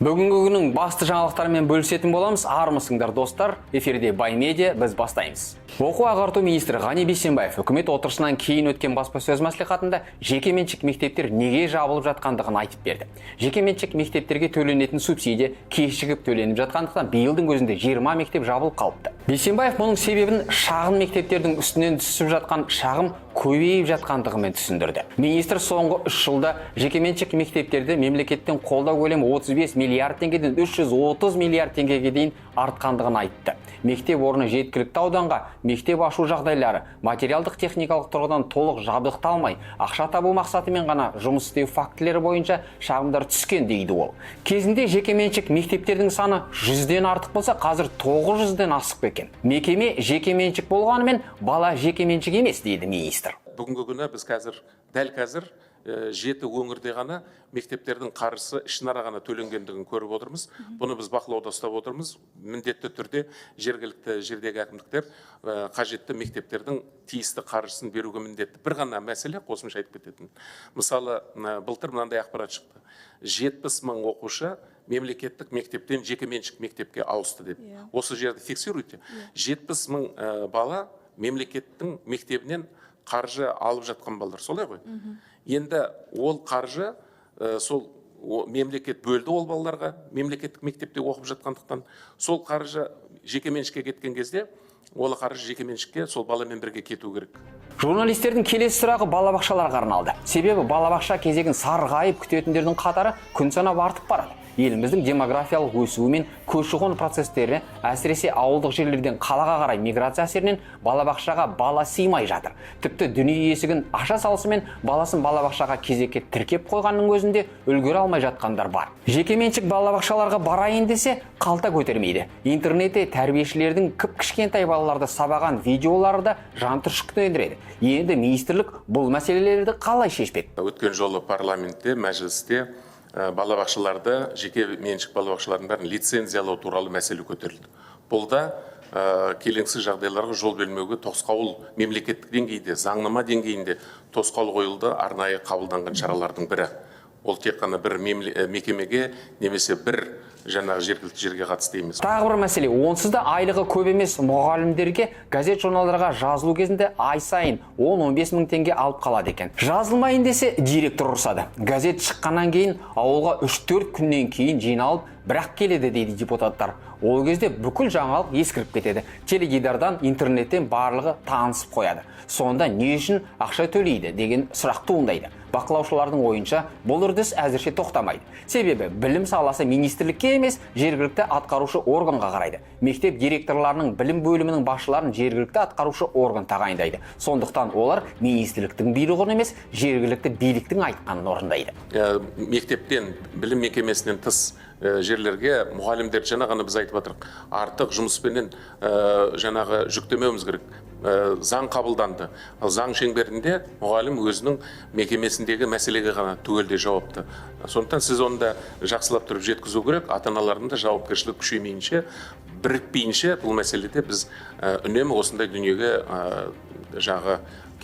Бүгінгі күннің басты жаңалықтарымен бөлісетін боламыз. Армысыңдар достар, эфирде Баймедиа, біз бастаймыз. Оқу-ағарту министрі Ғани Бейсенбаев үкімет отырысынан кейін өткен баспасөз мәслихатында жекеменшік мектептер неге жабылып жатқандығын айтып берді. Жекеменшік мектептерге төленетін субсидия кешігіп төленіп жатқандықтан биылдың өзінде 20 мектеп жабылып қалыпты. Бейсенбаев мұның себебін шағын мектептердің үстінен түсіп жатқан шағым көбейіп жатқандығымен түсіндірді. Министр соңғы 3 жылда жекеменшік мектептерді мемлекеттен қолдау көлемі 35 миллиард теңгеден 330 миллиард теңгеге дейін артқандығын айтты. Мектеп орны жеткілікті ауданға мектеп ашу жағдайлары материалдық техникалық тұрғыдан толық жабдықталмай, ақша табу мақсатымен ғана жұмыс істеу фактілері бойынша шағымдар түскен дейді ол. Кезінде жекеменшік мектептердің саны 100-ден артық болса, қазір 900-ден асып кеткен. Мекеме жекеменшік болғанымен бала жекеменшік емес дейді министр. Бүгінгі күні біз дәл қазір 7 өңірде ғана мектептердің қаржысы ішінара ғана төленгендігін көріп отырмыз. Бұны біз бақылауда ұстап отырмыз. Міндетті түрде жергілікті жердегі әкімдіктер қажетті мектептердің тиісті қаржысын беруге міндетті. Бір ғана мәселе қосымша айтып кететін. Мысалы, былтыр мынандай ақпарат шықты. 70 мың оқушы мемлекеттік мектептен жекеменшік мектепке ауысты деп. Осы жерді фиксируйте. 70 мың бала мемлекеттің мектебінен қаржы алып жатқан балдар, солай ғой? Енді ол қаржы сол мемлекет бөлді ол балаларға, мемлекеттік мектепте оқып жатқандықтан, сол қаржы жекеменшікке кеткен кезде, ол қаржы жекеменшікке сол баламен бірге кету керек. Журналистердің келесі сұрағы балабақшаларға арналды. Себебі балабақша кезегін сарғайып күтетіндердің қатары күн санап артып барады. Еліміздің демографиялық өсуі мен көші-қон процестері әсіресе ауылдық жерлерден қалаға қарай миграция әсерінен балабақшаға бала сыймай жатыр. Тіпті дүние есігін аша салысымен баласын балабақшаға кезекке тіркеп қойғанның өзінде үлгере алмай жатқандар бар. Жекеменшік балабақшаларға барайын десе қалта көтермейді. Интернетте тәрбиешілердің кішкентай балаларды сабаған видеолары да жан түршіктіреді. Енді министрлік бұл мәселелерді қалай шешпек? Өткен жолы парламентте, мәжілісте балабақшаларды, жеке меншік балабақшалардың бәрін лицензиялау туралы мәселе көтерілді. Бұл да келеңсіз жағдайларға жол бермеуге тосқауыл мемлекеттік деңгейде, заңнама деңгейінде тосқауыл қойылды, арнайы қабылданған шаралардың бірі. Ол тек қана бір мекемеге немесе бір жаңағы жергілікті жерге қатысты емес. Тағы бір мәселе, онсыз да айлығы көп емес мұғалімдерге газет журналдарға жазылу кезінде ай сайын 10-15 мың теңге алып қалады екен. Жазылмайын десе директор ұрсады. Газет шыққаннан кейін ауылға 3-4 күннен кейін жиналып бірақ келеді дейді депутаттар. Ол кезде бүкіл жаңалық ескіріп кетеді. Теледидардан, интернеттен барлығы танысып қояды. Сонда не үшін ақша төлейді деген сұрақ туындайды. Бақылаушылардың ойынша бұл үрдіс әзірше тоқтамайды. Себебі білім саласы министрлікке емес, жергілікті атқарушы органға қарайды. Мектеп директорларының білім бөлімінің басшыларын жергілікті атқарушы орган тағайындайды. Сондықтан олар министрліктің бұйрығын емес, жергілікті биліктің айтқанын орындайды. Мектептен, білім мекемесінен тыс жерлерге мұғалімдер жаңағыны біз айтып отырық. Артық жұмыспенен жаңағы жүктемеуіміз керек. Заң қабылданды. Заң шеңберінде мұғалім өзінің мекемесіндегі мәселеге ғана түгелде жауапты. Сондықтан сіз оны жақсылап тұрып жеткізу керек. Ата-аналардың да жауапкершілік күшеймейінше, бірікпейінше бұл мәселеде біз үнемі осындай дүниеге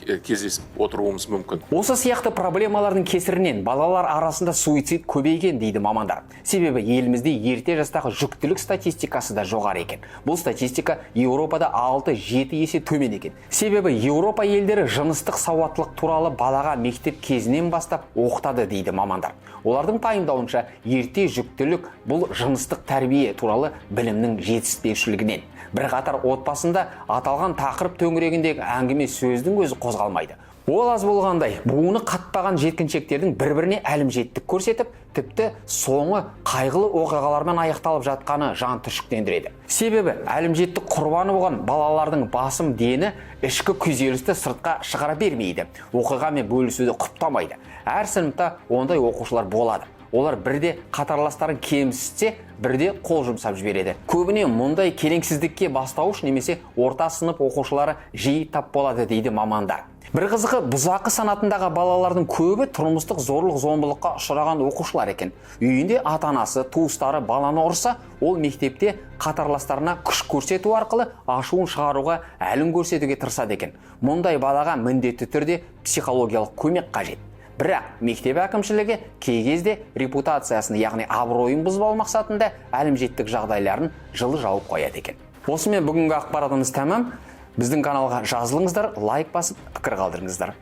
кездесіп отыруымыз мүмкін. Осы сияқты проблемалардың кесірінен балалар арасында суицид көбейген дейді мамандар. Себебі елімізде ерте жастағы жүктілік статистикасы да жоғары екен. Бұл статистика Еуропада 6-7 есе төмен екен. Себебі Еуропа елдері жыныстық сауаттылық туралы балаға мектеп кезінен бастап оқытады дейді мамандар. Олардың пайымдауынша ерте жүктілік бұл жыныстық тәрбие туралы білімнің жетіспеушілігінен. Бірқатар отбасында аталған тақырып төңірегіндегі әңгіме сөздің өзі қозғалмайды. Ол аз болғандай, буыны қатпаған жеткіншектердің бір-біріне әлімжеттік көрсетіп, тіпті соңы қайғылы оқиғалармен аяқталып жатқаны жан түршіктендіреді. Себебі әлімжеттік құрбаны болған балалардың басым дені ішкі күйзелісті сыртқа шығара бермейді. Оқиғамен бөлісуді құптамайды. Әр сыныпта ондай оқушылар болады. Олар бірде қатарластарын кемсітсе, бірде қол жұмсап жібереді. Көбіне мұндай келеңсіздікке бастауыш немесе орта сынып оқушылары жиі тап болады дейді мамандар. Бір қызығы, бұзақы санатындағы балалардың көбі тұрмыстық зорлық-зомбылыққа ұшыраған оқушылар екен. Үйінде ата-анасы, туыстары баланы ұрса, ол мектепте қатарластарына күш көрсету арқылы ашуын шығаруға, әлін көрсетуге тырысады екен. Мұндай балаға міндетті түрде психологиялық көмек қажет. Бірақ мектеп әкімшілігі кей кезде репутациясын, яғни абыройын бұзбау мақсатында әлімжеттік жағдайларын жылы жауып қояды екен. Осымен бүгінгі ақпаратымыз тәмам. Біздің каналға жазылыңыздар, лайк басып, пікір қалдырыңыздар.